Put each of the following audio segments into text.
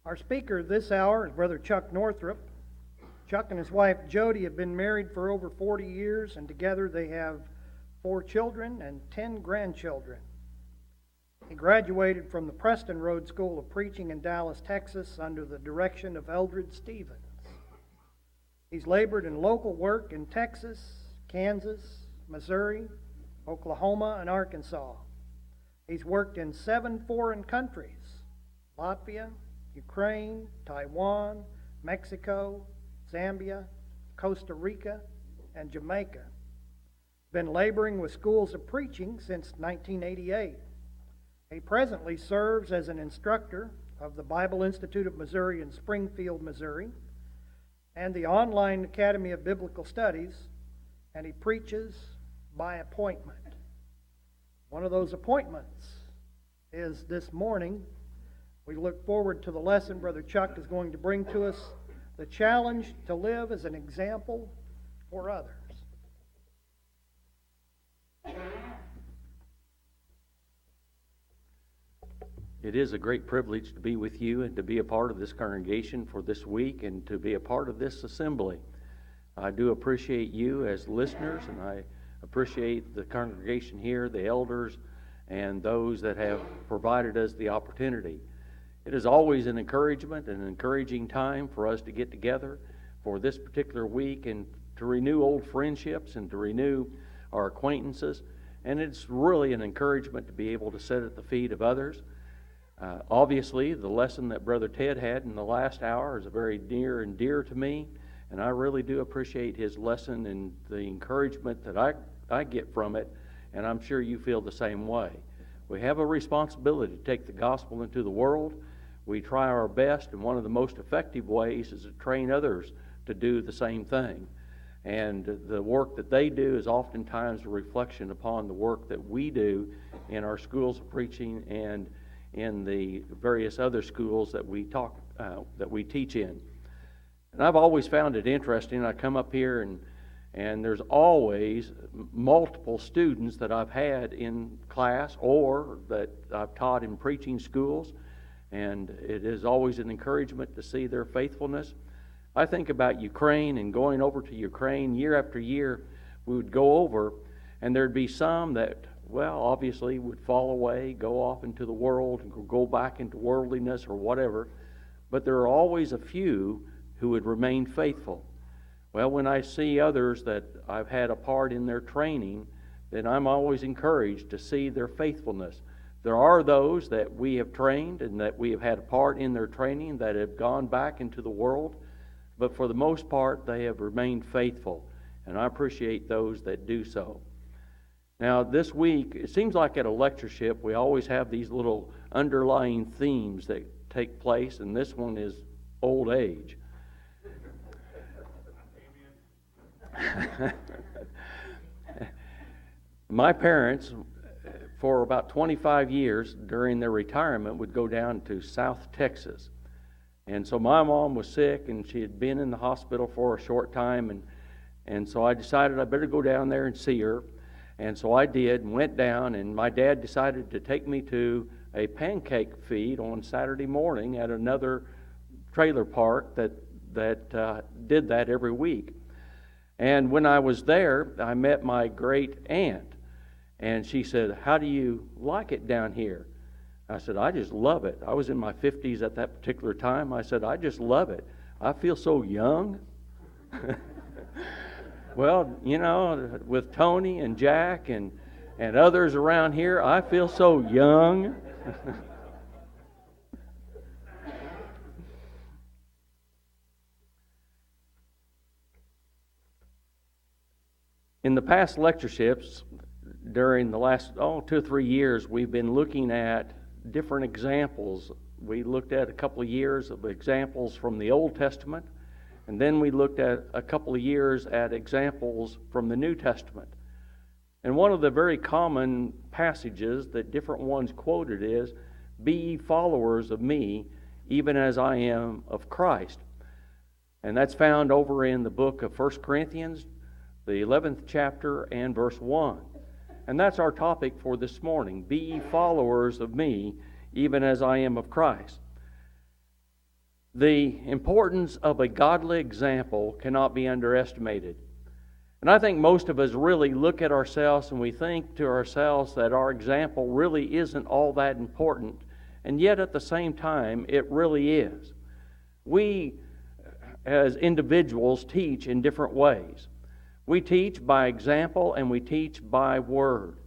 Our speaker this hour is Brother Chuck Northrop. Chuck and his wife Jody have been married for over 40 years, and together they have 4 children and 10 grandchildren. He graduated from the Preston Road School of Preaching in Dallas, Texas, under the direction of Eldred Stevens. He's labored in local work in Texas, Kansas, Missouri, Oklahoma, and Arkansas. He's worked in 7 foreign countries: Latvia, Ukraine, Taiwan, Mexico, Zambia, Costa Rica, and Jamaica. Been laboring with schools of preaching since 1988. He presently serves as an instructor of the Bible Institute of Missouri in Springfield, Missouri, and the Online Academy of Biblical Studies, and he preaches by appointment. One of those appointments is this morning. We look forward to the lesson Brother Chuck is going to bring to us, the challenge to live as an example for others. It is a great privilege to be with you and to be a part of this congregation for this week and to be a part of this assembly. I do appreciate you as listeners, and I appreciate the congregation here, the elders, and those that have provided us the opportunity. It is always an encouragement and an encouraging time for us to get together for this particular week and to renew old friendships and to renew our acquaintances. And it's really an encouragement to be able to sit at the feet of others. Obviously, the lesson that Brother Ted had in the last hour is very near and dear to me, and I really do appreciate his lesson and the encouragement that I get from it, and I'm sure you feel the same way. We have a responsibility to take the gospel into the world. We try our best, and one of the most effective ways is to train others to do the same thing. And the work that they do is oftentimes a reflection upon the work that we do in our schools of preaching and in the various other schools that we teach in. And I've always found it interesting. I come up here and there's always multiple students that I've had in class or that I've taught in preaching schools, and it is always an encouragement to see their faithfulness. I think about Ukraine and going over to Ukraine year after year. We would go over, and there'd be some that, well, obviously would fall away, go off into the world, and go back into worldliness or whatever. But there are always a few who would remain faithful. Well, when I see others that I've had a part in their training, then I'm always encouraged to see their faithfulness. There are those that we have trained and that we have had a part in their training that have gone back into the world, but for the most part, they have remained faithful, and I appreciate those that do so. Now, this week, it seems like at a lectureship, we always have these little underlying themes that take place, and this one is old age. My parents, for about 25 years during their retirement, would go down to South Texas. And so my mom was sick, and she had been in the hospital for a short time, and so I decided I better go down there and see her. And so I did and went down, and my dad decided to take me to a pancake feed on Saturday morning at another trailer park that did that every week. And when I was there, I met my great aunt, and she said, "How do you like it down here?" I said, "I just love it." I was in my 50s at that particular time. I said, "I just love it. I feel so young." Well, you know, with Tony and Jack and others around here, I feel so young. In the past lectureships, during the last 2 or 3 years, we've been looking at different examples. We looked at a couple of years of examples from the Old Testament, and then we looked at a couple of years at examples from the New Testament. And one of the very common passages that different ones quoted is, "Be ye followers of me, even as I am of Christ." And that's found over in the book of 1 Corinthians, the 11th chapter and verse 1. And that's our topic for this morning. Be ye followers of me, even as I am of Christ. the importance of a godly example cannot be underestimated. And I think most of us really look at ourselves and we think to ourselves that our example really isn't all that important. And yet at the same time, it really is. We, as individuals, teach in different ways. We teach by example and we teach by word.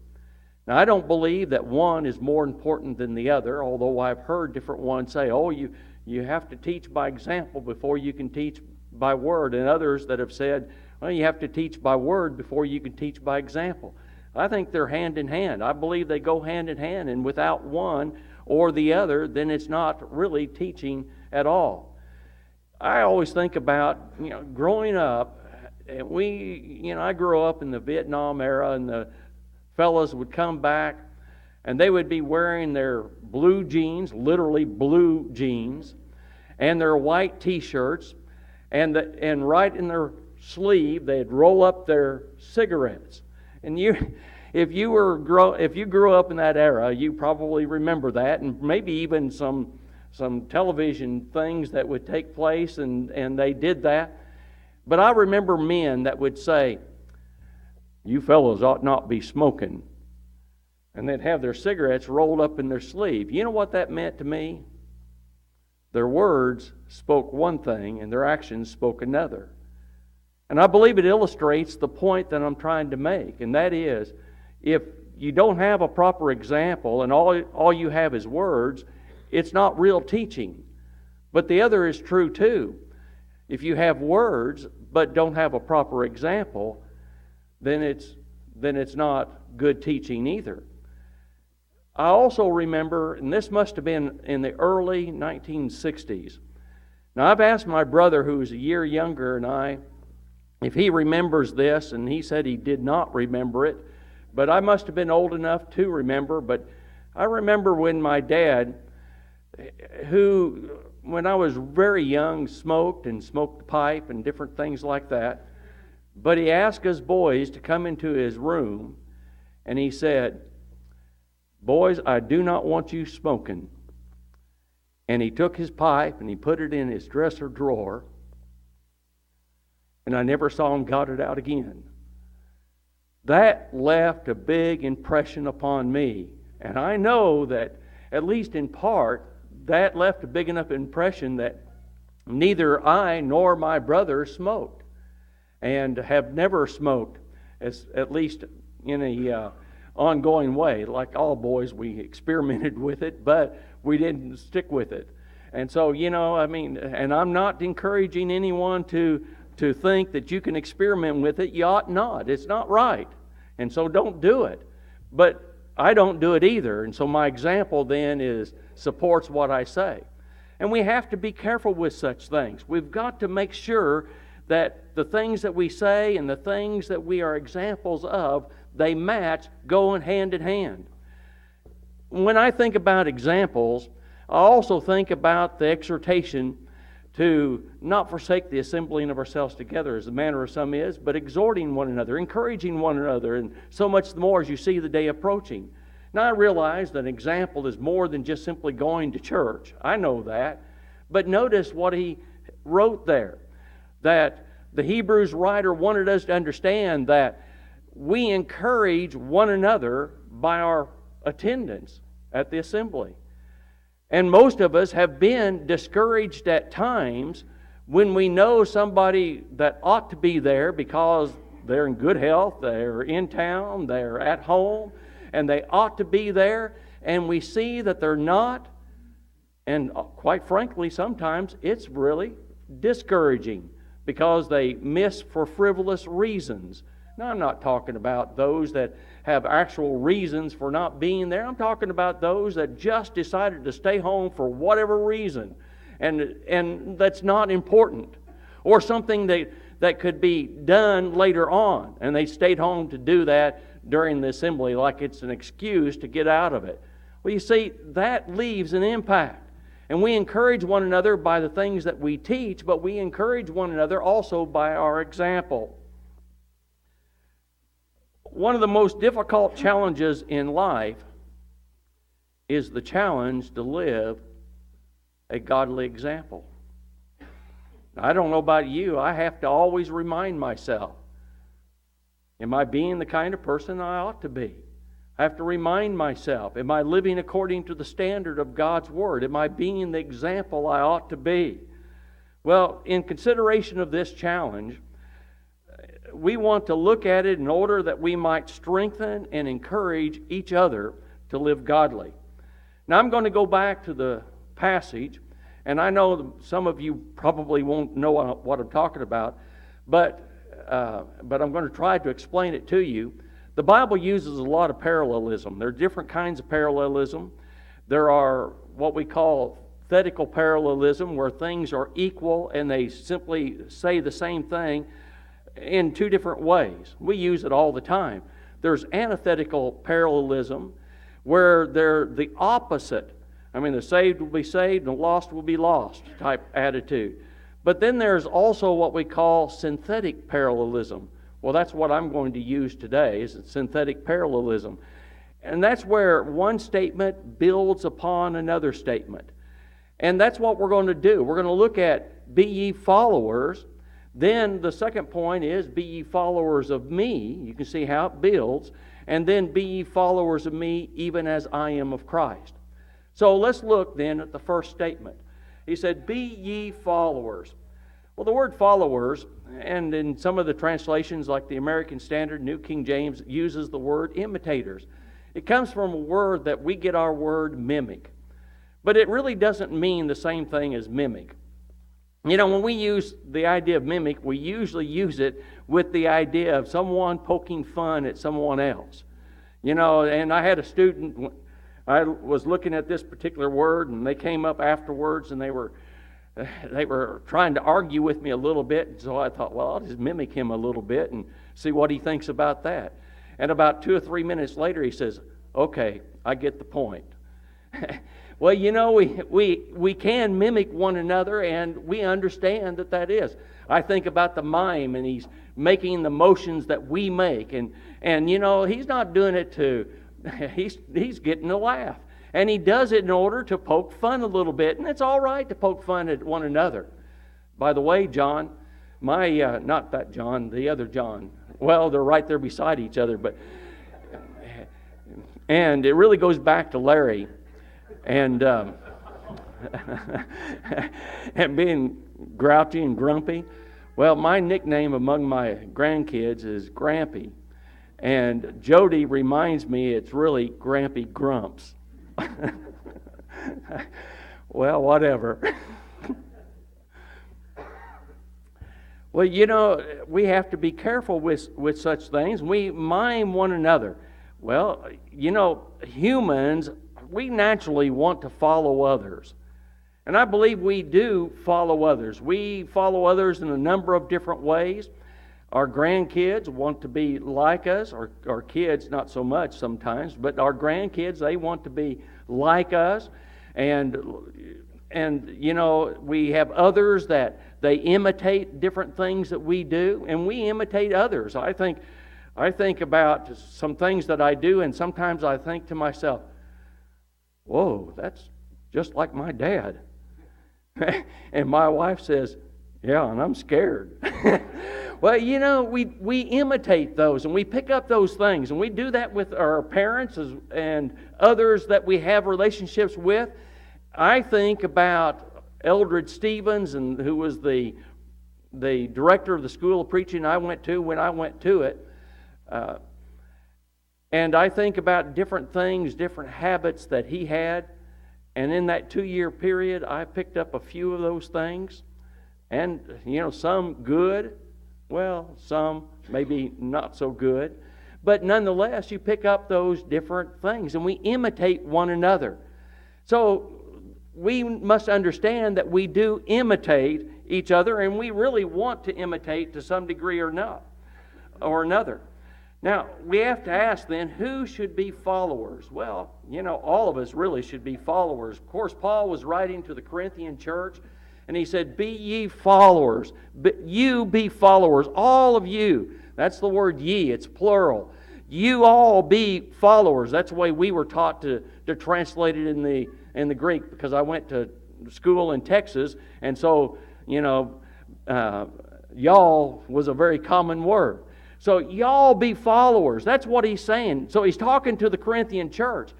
Now, I don't believe that one is more important than the other, although I've heard different ones say, oh, you have to teach by example before you can teach by word, and others that have said, well, you have to teach by word before you can teach by example. I think they're hand in hand. I believe they go hand in hand, and without one or the other, then it's not really teaching at all. I always think about, growing up, and I grew up in the Vietnam era, and the fellas would come back, and they would be wearing their blue jeans, literally blue jeans, and their white T-shirts, and right in their sleeve they'd roll up their cigarettes. And if you grew up in that era, you probably remember that, and maybe even some television things that would take place, and they did that. But I remember men that would say, you fellows ought not be smoking. And they'd have their cigarettes rolled up in their sleeve. You know what that meant to me? Their words spoke one thing and their actions spoke another. And I believe it illustrates the point that I'm trying to make. And that is, if you don't have a proper example and all you have is words, it's not real teaching. But the other is true too. If you have words but don't have a proper example, then it's not good teaching either. I also remember, and this must have been in the early 1960s. Now, I've asked my brother, who's a year younger than I, if he remembers this, and he said he did not remember it, but I must have been old enough to remember. But I remember when my dad, who, when I was very young, smoked a pipe and different things like that, but he asked us boys to come into his room, and he said, boys, I do not want you smoking. And he took his pipe and he put it in his dresser drawer, and I never saw him got it out again. That left a big impression upon me, and I know that, at least in part, that left a big enough impression that neither I nor my brother smoked, and have never smoked, at least in a ongoing way. Like all boys, we experimented with it, but we didn't stick with it. And so, and I'm not encouraging anyone to think that you can experiment with it. You ought not. It's not right. And so don't do it. But I don't do it either. And so my example then supports what I say. And we have to be careful with such things. We've got to make sure that the things that we say and the things that we are examples of, they match, going hand in hand. When I think about examples, I also think about the exhortation to not forsake the assembling of ourselves together, as the manner of some is, but exhorting one another, encouraging one another, and so much the more as you see the day approaching. Now, I realize that an example is more than just simply going to church. I know that. But notice what he wrote there, that the Hebrews writer wanted us to understand that we encourage one another by our attendance at the assembly. And most of us have been discouraged at times when we know somebody that ought to be there because they're in good health, they're in town, they're at home, and they ought to be there, and we see that they're not. And quite frankly, sometimes it's really discouraging because they miss for frivolous reasons. Now, I'm not talking about those that have actual reasons for not being there. I'm talking about those that just decided to stay home for whatever reason, and that's not important, or something that could be done later on, and they stayed home to do that during the assembly like it's an excuse to get out of it. Well, you see, that leaves an impact. And we encourage one another by the things that we teach, but we encourage one another also by our example. One of the most difficult challenges in life is the challenge to live a godly example. I don't know about you, I have to always remind myself, am I being the kind of person I ought to be? I have to remind myself, am I living according to the standard of God's Word? Am I being the example I ought to be? Well, in consideration of this challenge, we want to look at it in order that we might strengthen and encourage each other to live godly. Now, I'm going to go back to the passage, and I know some of you probably won't know what I'm talking about, but I'm going to try to explain it to you. The Bible uses a lot of parallelism. There are different kinds of parallelism. There are what we call thetical parallelism, where things are equal and they simply say the same thing in two different ways. We use it all the time. There's antithetical parallelism, where they're the opposite. I mean, the saved will be saved and the lost will be lost type attitude. But then there's also what we call synthetic parallelism. Well, that's what I'm going to use today, is synthetic parallelism. And that's where one statement builds upon another statement. And that's what we're going to do. We're going to look at be ye followers. Then the second point is be ye followers of me. You can see how it builds. And then be ye followers of me even as I am of Christ. So let's look then at the first statement. He said, be ye followers. Well, the word followers, and in some of the translations like the American Standard, New King James, uses the word imitators. It comes from a word that we get our word mimic. But it really doesn't mean the same thing as mimic. You know, when we use the idea of mimic, we usually use it with the idea of someone poking fun at someone else. You know, and I had a student, I was looking at this particular word, and they came up afterwards, and they were trying to argue with me a little bit. And so I thought, well, I'll just mimic him a little bit and see what he thinks about that. And about 2 or 3 minutes later, he says, okay, I get the point. Well, you know, we can mimic one another, and we understand that is. I think about the mime, and he's making the motions that we make, and you know, he's not doing it to, he's getting a laugh. And he does it in order to poke fun a little bit, and it's all right to poke fun at one another. By the way, John, not that John, the other John, well, they're right there beside each other, and it really goes back to Larry. And and being grouchy and grumpy. Well, my nickname among my grandkids is Grampy. And Jody reminds me it's really Grampy Grumps. Well, whatever. Well, you know, we have to be careful with such things. We mime one another. Well, you know, humans, we naturally want to follow others. And I believe we do follow others. We follow others in a number of different ways. Our grandkids want to be like us. Our kids, not so much sometimes, but our grandkids, they want to be like us. And you know, we have others that they imitate different things that we do, and we imitate others. I think about some things that I do, and sometimes I think to myself, whoa, that's just like my dad. And my wife says, yeah, and I'm scared. Well, you know, we imitate those, and we pick up those things, and we do that with our parents and others that we have relationships with. I think about Eldred Stevens, who was the director of the school of preaching I went to when I went to it. And I think about different things, different habits that he had. And in that 2-year period, I picked up a few of those things. And, you know, some good, well, some maybe not so good. But nonetheless, you pick up those different things, and we imitate one another. So we must understand that we do imitate each other, and we really want to imitate to some degree or not, or another. Now, we have to ask then, who should be followers? Well, you know, all of us really should be followers. Of course, Paul was writing to the Corinthian church, and he said, be ye followers. You be followers, all of you. That's the word ye, it's plural. You all be followers. That's the way we were taught to translate it in the Greek, because I went to school in Texas, and so, you know, y'all was a very common word. So y'all be followers. That's what he's saying. So he's talking to the Corinthian church.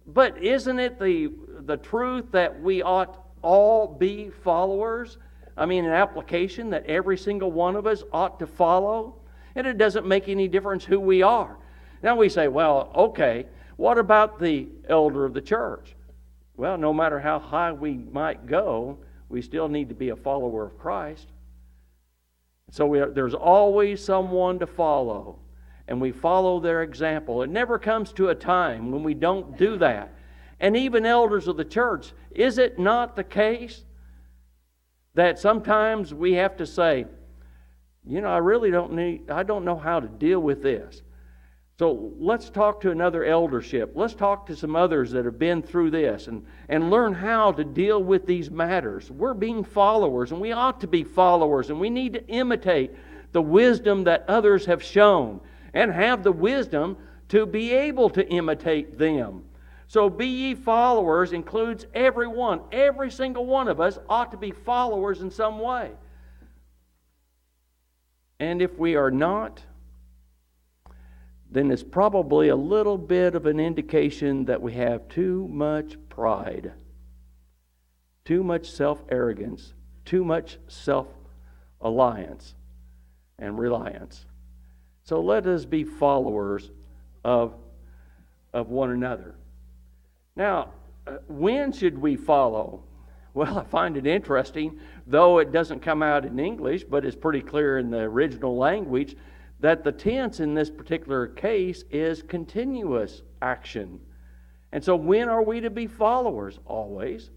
But isn't it the truth that we ought all be followers? I mean, an application that every single one of us ought to follow? And it doesn't make any difference who we are. Now we say, well, okay, what about the elder of the church? Well, no matter how high we might go, we still need to be a follower of Christ. So there's always someone to follow, and we follow their example. It never comes to a time when we don't do that. And even elders of the church, is it not the case that sometimes we have to say, I don't know how to deal with this. So let's talk to another eldership. Let's talk to some others that have been through this and learn how to deal with these matters. We're being followers, and we ought to be followers, and we need to imitate the wisdom that others have shown and have the wisdom to be able to imitate them. So be ye followers includes everyone. Every single one of us ought to be followers in some way. And if we are not, then it's probably a little bit of an indication that we have too much pride, too much self-arrogance, too much self-alliance and reliance. So let us be followers of one another. Now, when should we follow? Well, I find it interesting, though it doesn't come out in English, but it's pretty clear in the original language, that the tense in this particular case is continuous action. And so when are we to be followers? Always.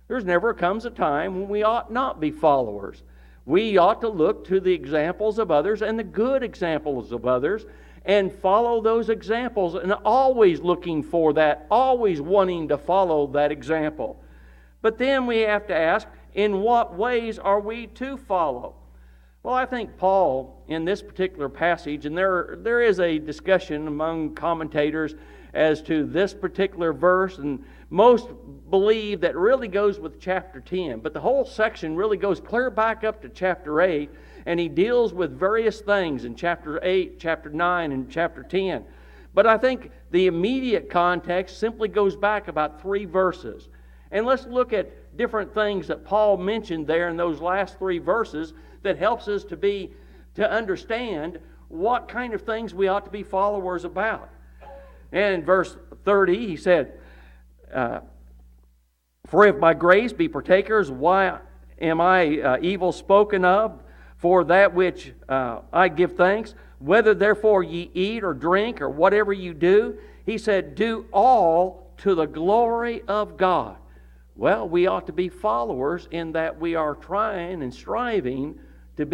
There's never comes a time when we ought not be followers. We ought to look to the examples of others and the good examples of others and follow those examples, and always looking for that, always wanting to follow that example. But then we have to ask, in what ways are we to follow? Well, I think Paul, in this particular passage, and there is a discussion among commentators as to this particular verse, and most believe that really goes with chapter 10. But the whole section really goes clear back up to chapter 8, and he deals with various things in chapter 8, chapter 9, and chapter 10. But I think the immediate context simply goes back about 3 verses. And let's look at different things that Paul mentioned there in those last 3 verses that helps us to understand what kind of things we ought to be followers about. And in verse 30, he said, for if by grace be partakers, why am I evil spoken of? For that which I give thanks, whether therefore ye eat or drink or whatever you do, he said, do all to the glory of God. Well, we ought to be followers in that we are trying and striving to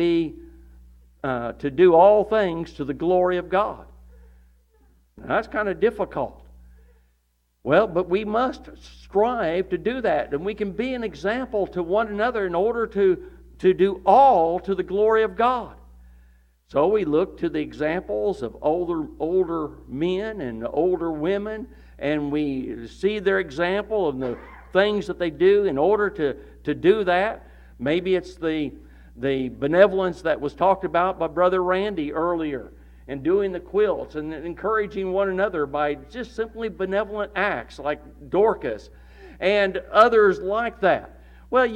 do all things to the glory of God. Now, that's kind of difficult. Well, but we must strive to do that, and we can be an example to one another in order to do all to the glory of God. So we look to the examples of older men and older women, and we see their example of the things that they do in order to do that. Maybe it's the benevolence that was talked about by Brother Randy earlier, and doing the quilts and encouraging one another by just simply benevolent acts like Dorcas and others like that. Well,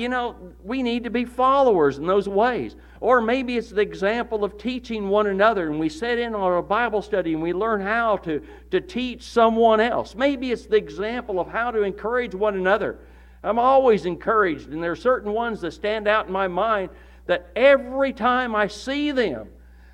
we need to be followers in those ways. Or maybe it's the example of teaching one another, and we sit in on a Bible study and we learn how to teach someone else. Maybe it's the example of how to encourage one another. I'm always encouraged, and there are certain ones that stand out in my mind that every time I see them,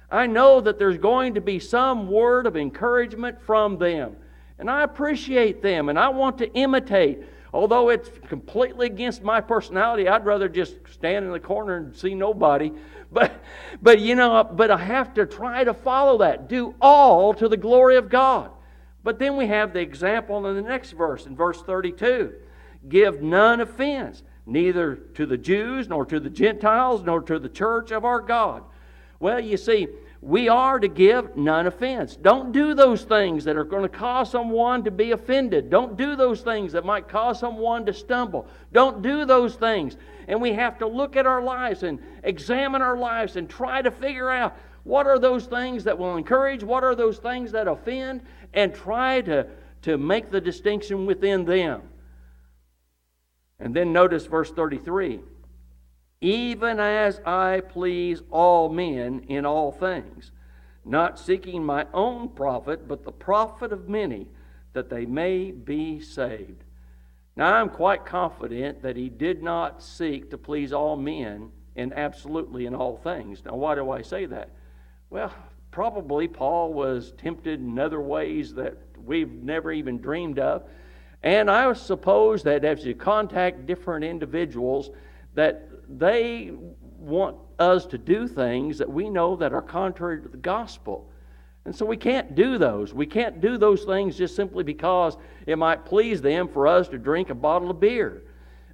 I know that there's going to be some word of encouragement from them. And I appreciate them, and I want to imitate. Although it's completely against my personality, I'd rather just stand in the corner and see nobody. But I have to try to follow that. Do all to the glory of God. But then we have the example in the next verse, in verse 32. Give none offense, neither to the Jews, nor to the Gentiles, nor to the church of our God. Well, you see, we are to give none offense. Don't do those things that are going to cause someone to be offended. Don't do those things that might cause someone to stumble. Don't do those things. And we have to look at our lives and examine our lives and try to figure out what are those things that will encourage, what are those things that offend, and try to make the distinction within them. And then notice verse 33. Even as I please all men in all things, not seeking my own profit, but the profit of many, that they may be saved. Now I'm quite confident that he did not seek to please all men in absolutely in all things. Now why do I say that? Well, probably Paul was tempted in other ways that we've never even dreamed of. And I suppose that as you contact different individuals, that they want us to do things that we know that are contrary to the gospel. And so we can't do those. We can't do those things just simply because it might please them for us to drink a bottle of beer.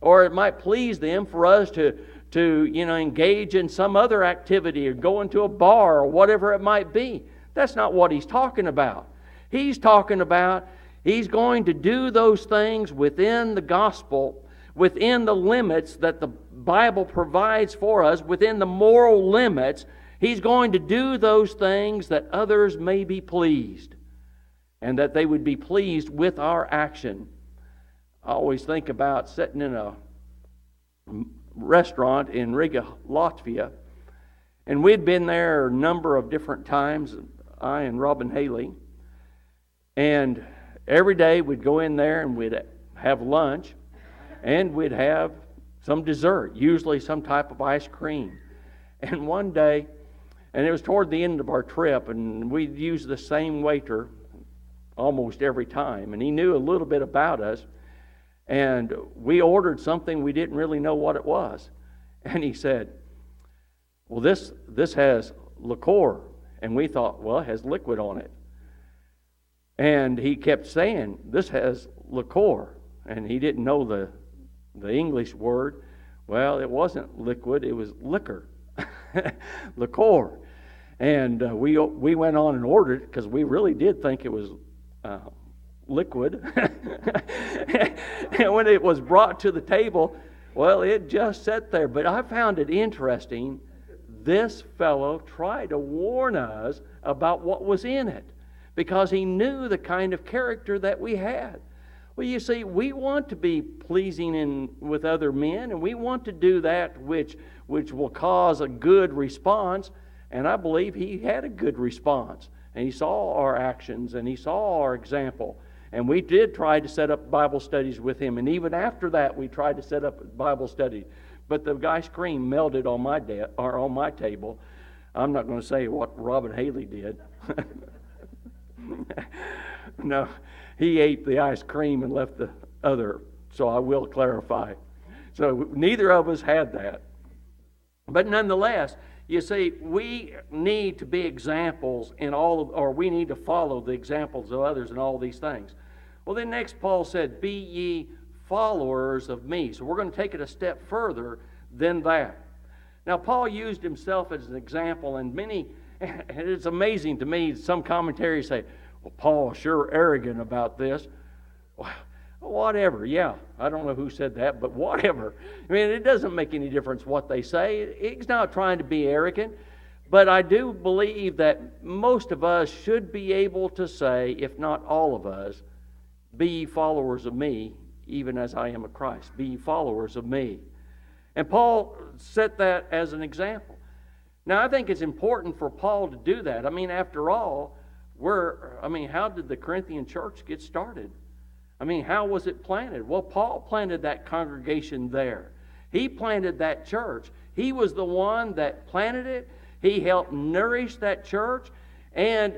Or it might please them for us to engage in some other activity or go into a bar or whatever it might be. That's not what he's talking about. He's talking about he's going to do those things within the gospel, within the limits that the Bible provides for us, within the moral limits. He's going to do those things that others may be pleased, and that they would be pleased with our action. I always think about sitting in a restaurant in Riga, Latvia, and we'd been there a number of different times, I and Robin Haley, and every day we'd go in there and we'd have lunch, and we'd have some dessert, usually some type of ice cream. And one day, and it was toward the end of our trip, and we'd use the same waiter almost every time, and he knew a little bit about us, and we ordered something we didn't really know what it was. And he said, well, this has liqueur. And we thought, well, it has liquid on it. And he kept saying, this has liqueur. And he didn't know the English word. Well, it wasn't liquid, it was liquor. Liqueur. And we went on and ordered it because we really did think it was liquid. And when it was brought to the table, well, it just sat there. But I found it interesting. This fellow tried to warn us about what was in it because he knew the kind of character that we had. Well, you see, we want to be pleasing with other men, and we want to do that which will cause a good response. And I believe he had a good response. And he saw our actions, and he saw our example. And we did try to set up Bible studies with him. And even after that, we tried to set up Bible studies. But the ice cream melted on my table. I'm not going to say what Robin Haley did. No, he ate the ice cream and left the other. So I will clarify. So neither of us had that. But nonetheless, you see, we need to be examples or we need to follow the examples of others in all these things. Well, then next Paul said, be ye followers of me. So we're going to take it a step further than that. Now, Paul used himself as an example, and it's amazing to me, some commentaries say, well, Paul's sure arrogant about this. Well, whatever, yeah. I don't know who said that, but whatever. I mean, it doesn't make any difference what they say. He's not trying to be arrogant. But I do believe that most of us should be able to say, if not all of us, be ye followers of me, even as I am of Christ. Be ye followers of me. And Paul set that as an example. Now, I think it's important for Paul to do that. I mean, after all, how did the Corinthian church get started? I mean, how was it planted? Well, Paul planted that congregation there. He planted that church. He was the one that planted it. He helped nourish that church. And,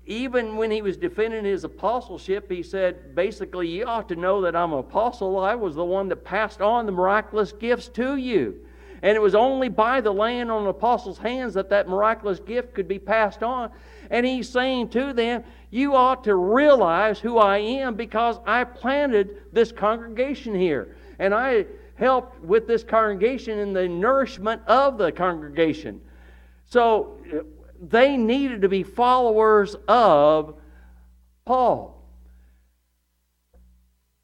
even when he was defending his apostleship, he said, basically, you ought to know that I'm an apostle. I was the one that passed on the miraculous gifts to you. And it was only by the laying on the apostles' hands that miraculous gift could be passed on. And he's saying to them, you ought to realize who I am because I planted this congregation here. And I helped with this congregation in the nourishment of the congregation. So they needed to be followers of Paul.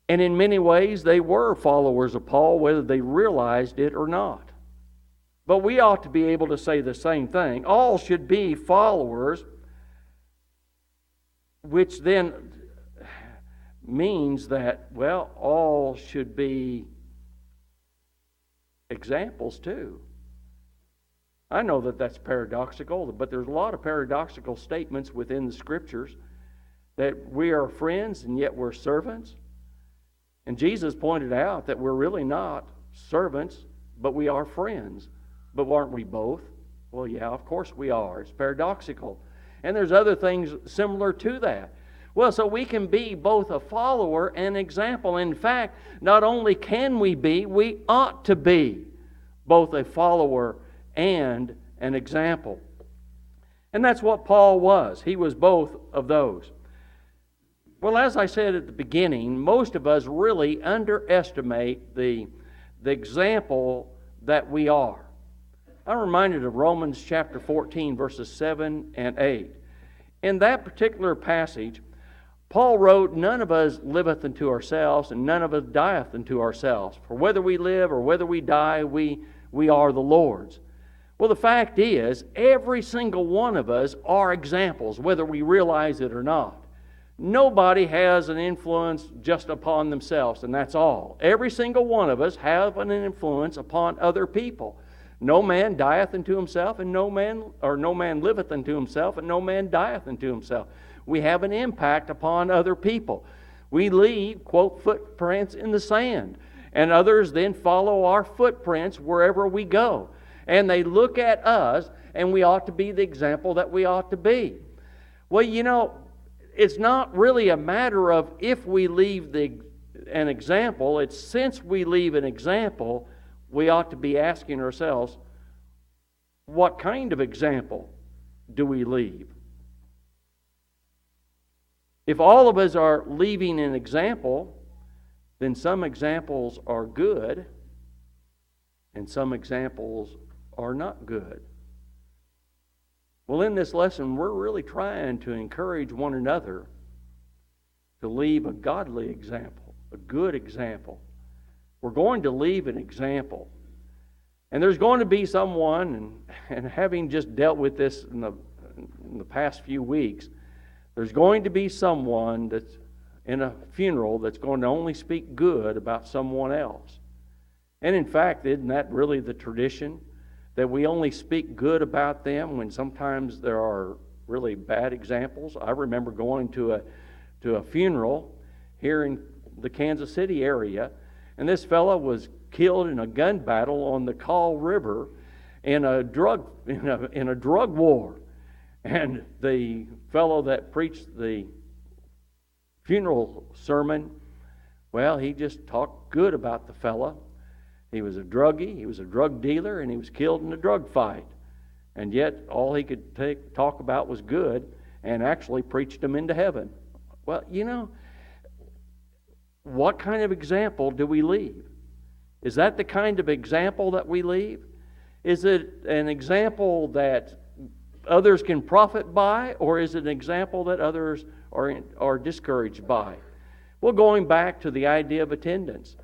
And in many ways, they were followers of Paul, whether they realized it or not. But we ought to be able to say the same thing. All should be followers, which then means that, well, all should be examples too. I know that that's paradoxical, but there's a lot of paradoxical statements within the Scriptures that we are friends and yet we're servants. And Jesus pointed out that we're really not servants, but we are friends. But aren't we both? Well, yeah, of course we are. It's paradoxical. And there's other things similar to that. Well, so we can be both a follower and example. In fact, not only can we be, we ought to be both a follower and an example. And that's what Paul was. He was both of those. Well, as I said at the beginning, most of us really underestimate the example that we are. I'm reminded of Romans chapter 14, verses 7 and 8. In that particular passage, Paul wrote, "None of us liveth unto ourselves, and none of us dieth unto ourselves. For whether we live or whether we die, we are the Lord's." Well, the fact is, every single one of us are examples, whether we realize it or not. Nobody has an influence just upon themselves, and that's all. Every single one of us have an influence upon other people. No man dieth unto himself, and no man liveth unto himself, and no man dieth unto himself. We have an impact upon other people. We leave, quote, footprints in the sand, and others then follow our footprints wherever we go. And they look at us, and we ought to be the example that we ought to be. Well, it's not really a matter of if we leave an example. It's since we leave an example, we ought to be asking ourselves, what kind of example do we leave? If all of us are leaving an example, then some examples are good and some examples are not good. Well, in this lesson, we're really trying to encourage one another to leave a godly example, a good example. We're going to leave an example. And there's going to be someone, and having just dealt with this in the past few weeks, there's going to be someone that's in a funeral that's going to only speak good about someone else. And in fact, isn't that really the tradition? That we only speak good about them when sometimes there are really bad examples. I remember going to a funeral here in the Kansas City area, and this fellow was killed in a gun battle on the Kaw River in a drug war. And the fellow that preached the funeral sermon, well, he just talked good about the fellow. He was a druggie, he was a drug dealer, and he was killed in a drug fight. And yet, all he could talk about was good, and actually preached him into heaven. Well, what kind of example do we leave? Is that the kind of example that we leave? Is it an example that others can profit by, or is it an example that others are discouraged by? Well, going back to the idea of attendance.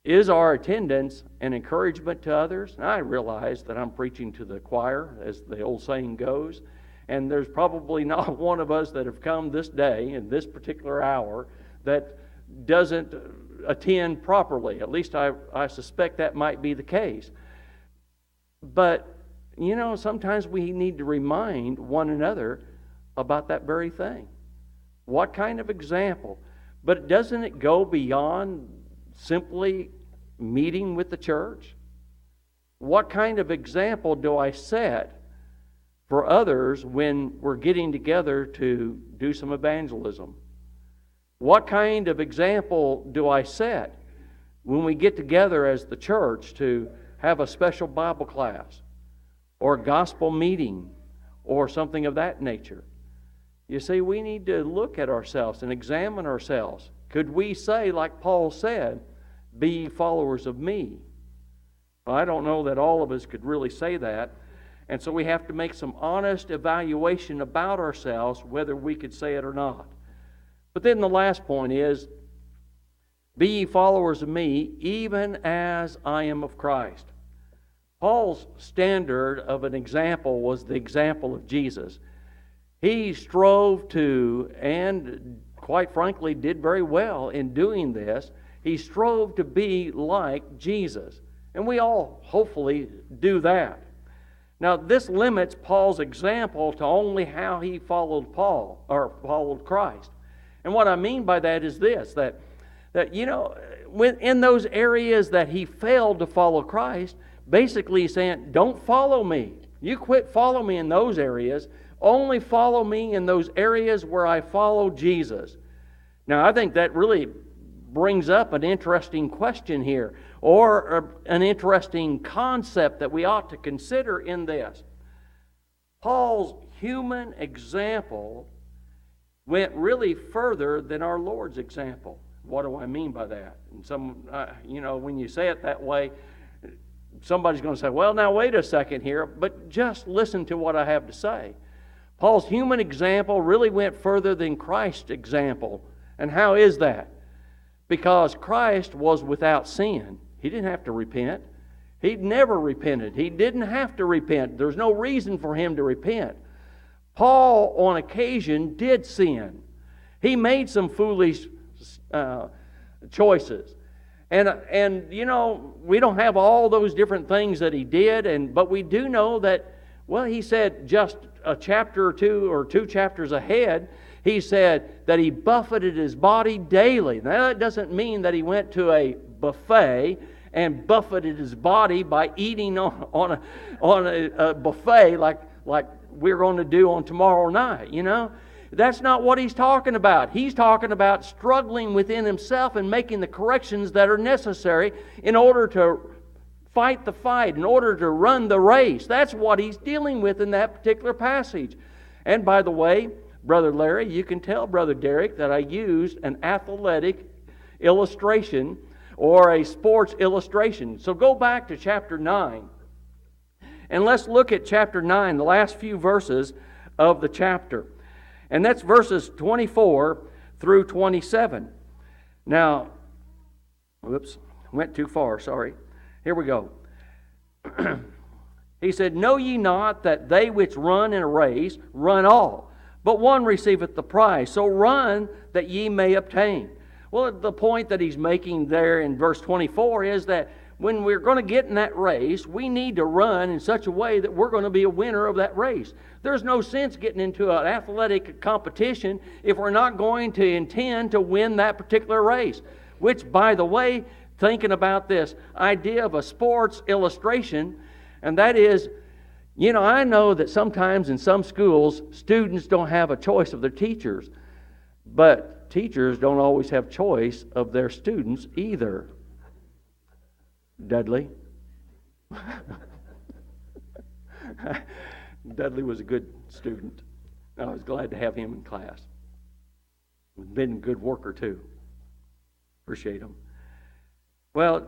Is our attendance an encouragement to others? And I realize that I'm preaching to the choir, as the old saying goes, and there's probably not one of us that have come this day, in this particular hour, that doesn't attend properly. At least I suspect that might be the case. But, sometimes we need to remind one another about that very thing. What kind of example? But doesn't it go beyond simply meeting with the church? What kind of example do I set for others when we're getting together to do some evangelism? What kind of example do I set when we get together as the church to have a special Bible class or a gospel meeting or something of that nature? You see, we need to look at ourselves and examine ourselves. Could we say, like Paul said, "Be ye followers of me"? Well, I don't know that all of us could really say that. And so we have to make some honest evaluation about ourselves, whether we could say it or not. But then the last point is, be ye followers of me, even as I am of Christ. Paul's standard of an example was the example of Jesus. He strove to, and quite frankly did very well in doing this, he strove to be like Jesus. And we all hopefully do that. Now, this limits Paul's example to only how he followed Paul, or followed Christ. And what I mean by that is this, that when in those areas that he failed to follow Christ, basically he's saying, don't follow me. You quit following me in those areas. Only follow me in those areas where I follow Jesus. Now, I think that really brings up an interesting question here, or an interesting concept that we ought to consider in this. Paul's human example went really further than our Lord's example. What do I mean by that? And when you say it that way, somebody's going to say, well, now wait a second here, but just listen to what I have to say. Paul's human example really went further than Christ's example. And how is that? Because Christ was without sin. He didn't have to repent. He'd never repented. He didn't have to repent. There's no reason for him to repent. Paul, on occasion, did sin. He made some foolish choices. And we don't have all those different things that he did, but we do know that, well, he said just a chapter or two chapters ahead, he said that he buffeted his body daily. Now, that doesn't mean that he went to a buffet and buffeted his body by eating on a buffet like we're going to do on tomorrow night, That's not what he's talking about. He's talking about struggling within himself and making the corrections that are necessary in order to fight the fight, in order to run the race. That's what he's dealing with in that particular passage. And by the way, Brother Larry, you can tell Brother Derek that I used an athletic illustration or a sports illustration. So go back to chapter 9. And let's look at chapter 9, the last few verses of the chapter. And that's verses 24 through 27. Now, went too far, sorry. Here we go. He said, know ye not that they which run in a race run all, but one receiveth the prize. So run that ye may obtain. Well, the point that he's making there in verse 24 is that when we're going to get in that race, we need to run in such a way that we're going to be a winner of that race. There's no sense getting into an athletic competition if we're not going to intend to win that particular race. Which, by the way, thinking about this idea of a sports illustration, and that is, I know that sometimes in some schools, students don't have a choice of their teachers, but teachers don't always have choice of their students either. Dudley. Dudley was a good student. I was glad to have him in class. He's been a good worker too. Appreciate him. Well,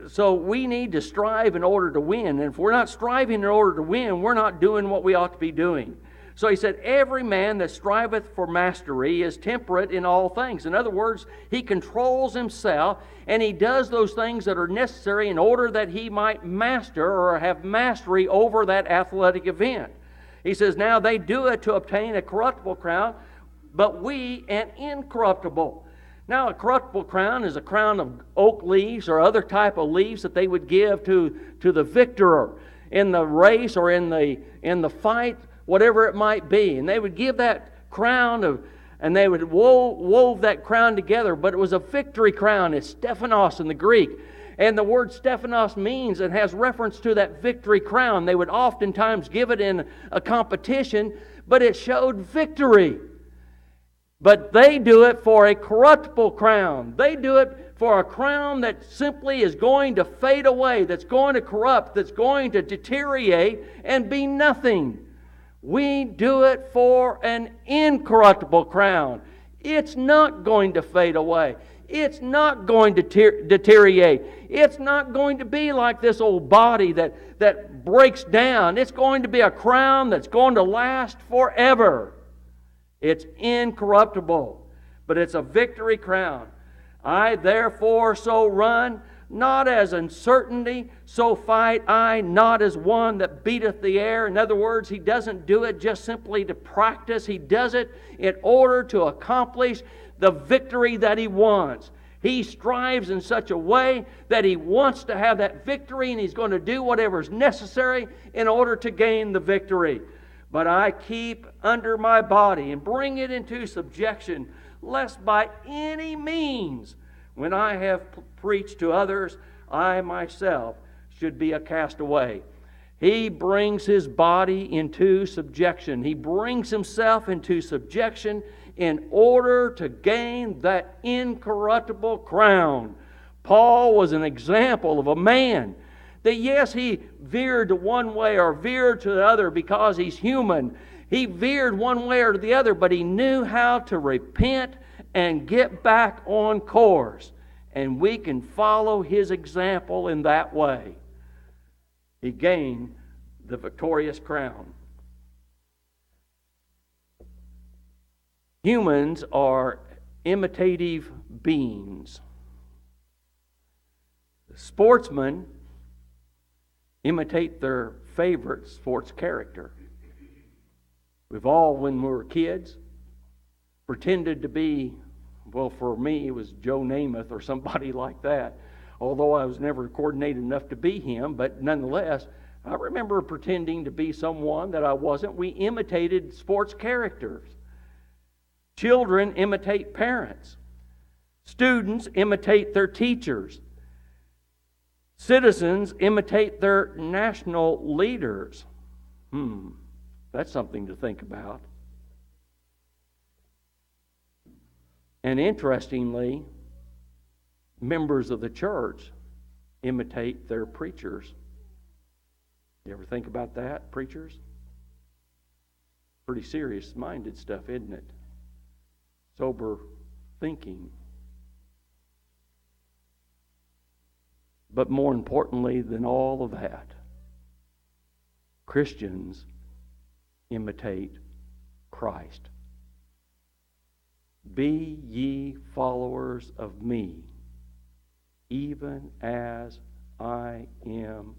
so we need to strive in order to win. And if we're not striving in order to win, we're not doing what we ought to be doing. So he said, every man that striveth for mastery is temperate in all things. In other words, he controls himself and he does those things that are necessary in order that he might master or have mastery over that athletic event. He says, now they do it to obtain a corruptible crown, but we an incorruptible. Now a corruptible crown is a crown of oak leaves or other type of leaves that they would give to the victor in the race or in the fight, whatever it might be. And they would give that crown and they would wove that crown together, but it was a victory crown. It's Stephanos in the Greek. And the word Stephanos means and has reference to that victory crown. They would oftentimes give it in a competition, but it showed victory. But they do it for a corruptible crown. They do it for a crown that simply is going to fade away, that's going to corrupt, that's going to deteriorate and be nothing. We do it for an incorruptible crown. It's not going to fade away. It's not going to deteriorate. It's not going to be like this old body that breaks down. It's going to be a crown that's going to last forever. It's incorruptible, but it's a victory crown. I therefore so run, not as uncertainty, so fight I, not as one that beateth the air. In other words, he doesn't do it just simply to practice. He does it in order to accomplish the victory that he wants. He strives in such a way that he wants to have that victory, and he's going to do whatever is necessary in order to gain the victory. But I keep under my body and bring it into subjection, lest by any means, when I have preached to others, I myself should be a castaway. He brings his body into subjection. He brings himself into subjection in order to gain that incorruptible crown. Paul was an example of a man that, yes, he veered to one way or veered to the other because he's human. He veered one way or the other, but he knew how to repent and get back on course. And we can follow his example in that way. He gained the victorious crown. Humans are imitative beings. Sportsmen imitate their favorite sports character. We've all, when we were kids, pretended to be, well, for me, it was Joe Namath or somebody like that. Although I was never coordinated enough to be him, but nonetheless, I remember pretending to be someone that I wasn't. We imitated sports characters. Children imitate parents. Students imitate their teachers. Citizens imitate their national leaders. That's something to think about. And interestingly, members of the church imitate their preachers. You ever think about that, preachers? Pretty serious-minded stuff, isn't it? Sober thinking. But more importantly than all of that, Christians imitate Christ. Be ye followers of me, even as I am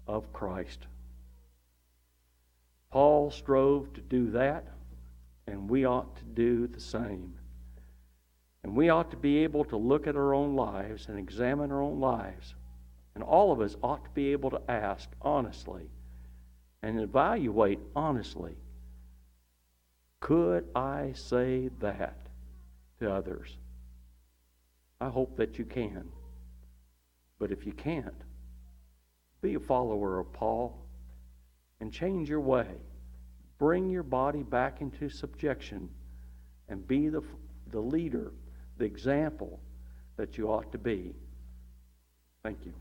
of Christ. Paul strove to do that, and we ought to do the same. And we ought to be able to look at our own lives and examine our own lives. And all of us ought to be able to ask honestly and evaluate honestly, could I say that to others? I hope that you can. But if you can't, be a follower of Paul and change your way. Bring your body back into subjection and be the leader, the example that you ought to be. Thank you.